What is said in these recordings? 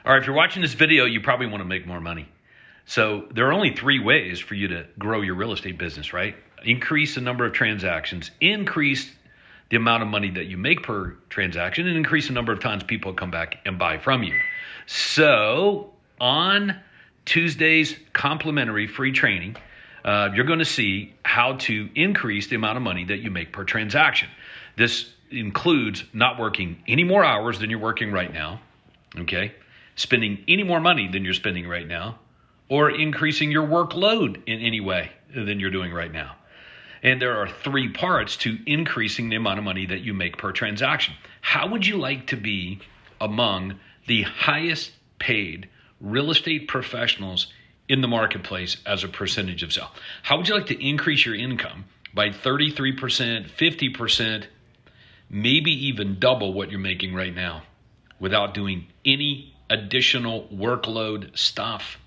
All right, if you're watching this video, you probably want to make more money. So there are only three ways for you to grow your real estate business, right? Increase the number of transactions, increase the amount of money that you make per transaction, and increase the number of times people come back and buy from you. So on Tuesday's complimentary free training, you're going to see how to increase the amount of money that you make per transaction. This includes not working any more hours than you're working right now, okay? Spending any more money than you're spending right now, or increasing your workload in any way than you're doing right now. And there are three parts to increasing the amount of money that you make per transaction. How would you like to be among the highest paid real estate professionals in the marketplace as a percentage of sale? How would you like to increase your income by 33%, 50%, maybe even double what you're making right now without doing any additional workload stuff?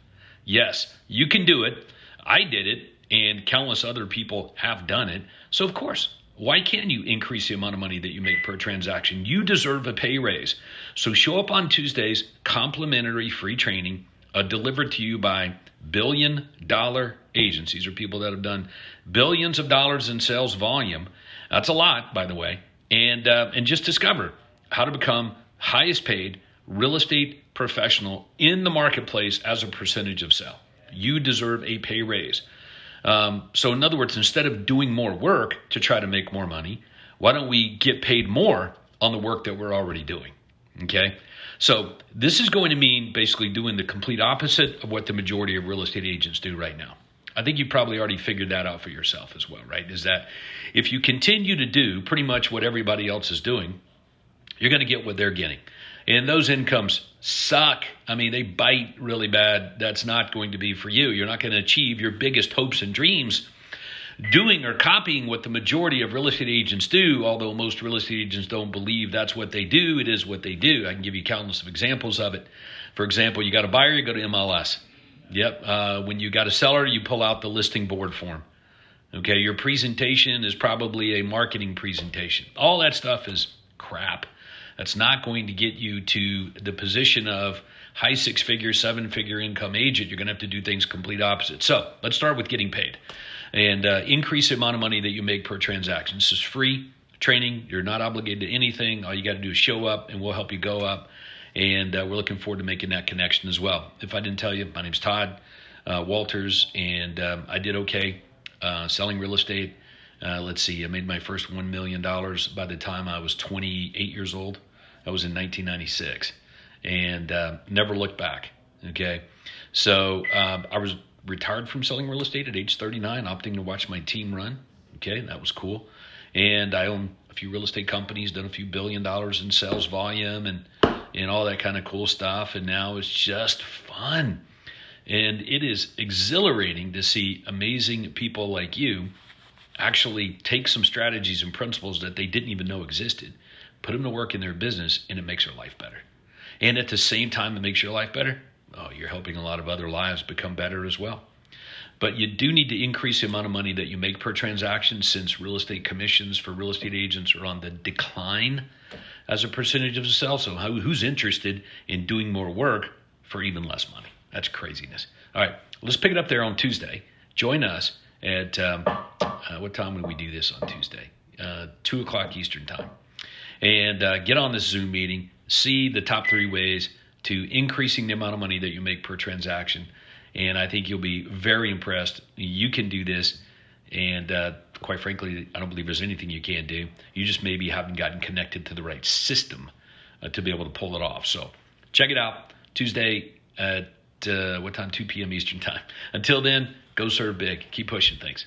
Yes, you can do it. I did it, and countless other people have done it. So of course, why can't you increase the amount of money that you make per transaction? You deserve a pay raise. So show up on Tuesday's complimentary free training, delivered to you by billion-dollar agents. These are people that have done billions of dollars in sales volume. That's a lot, by the way. And just discover how to become highest paid real estate professional in the marketplace as a percentage of sale. You deserve a pay raise. So in other words, instead of doing more work to try to make more money, why don't we get paid more on the work that we're already doing? Okay. So this is going to mean basically doing the complete opposite of what the majority of real estate agents do right now. I think you probably already figured that out for yourself as well, right? Is that if you continue to do pretty much what everybody else is doing, you're going to get what they're getting. And those incomes suck. I mean, they bite really bad. That's not going to be for you. You're not going to achieve your biggest hopes and dreams doing or copying what the majority of real estate agents do, although most real estate agents don't believe that's what they do. It is what they do. I can give you countless of examples of it. For example, you got a buyer, you go to MLS. Yep. When you got a seller, you pull out the listing board form. Okay. Your presentation is probably a marketing presentation. All that stuff is crap. That's not going to get you to the position of high six-figure, seven-figure income agent. You're going to have to do things complete opposite. So let's start with getting paid and increase the amount of money that you make per transaction. This is free training. You're not obligated to anything. All you got to do is show up, and we'll help you go up. And we're looking forward to making that connection as well. If I didn't tell you, my name's Todd Walters, and I did okay selling real estate. Let's see, I made my first $1 million by the time I was 28 years old. That was in 1996, and never looked back, okay? So I was retired from selling real estate at age 39, opting to watch my team run, okay? That was cool. And I own a few real estate companies, done a few $1 billion in sales volume and all that kind of cool stuff, and now it's just fun. And it is exhilarating to see amazing people like you actually take some strategies and principles that they didn't even know existed, put them to work in their business, and it makes their life better. And at the same time it makes your life better, you're helping a lot of other lives become better as well. But you do need to increase the amount of money that you make per transaction, since real estate commissions for real estate agents are on the decline as a percentage of the sale. So who's interested in doing more work for even less money? That's craziness. All right, let's pick it up there on Tuesday. Join us at, what time would we do this on Tuesday? 2 o'clock Eastern time. And get on this Zoom meeting, see the top three ways to increasing the amount of money that you make per transaction. And I think you'll be very impressed. You can do this. And quite frankly, I don't believe there's anything you can't do. You just maybe haven't gotten connected to the right system to be able to pull it off. So check it out Tuesday at what time? 2 p.m. Eastern time. Until then, go serve big. Keep pushing things.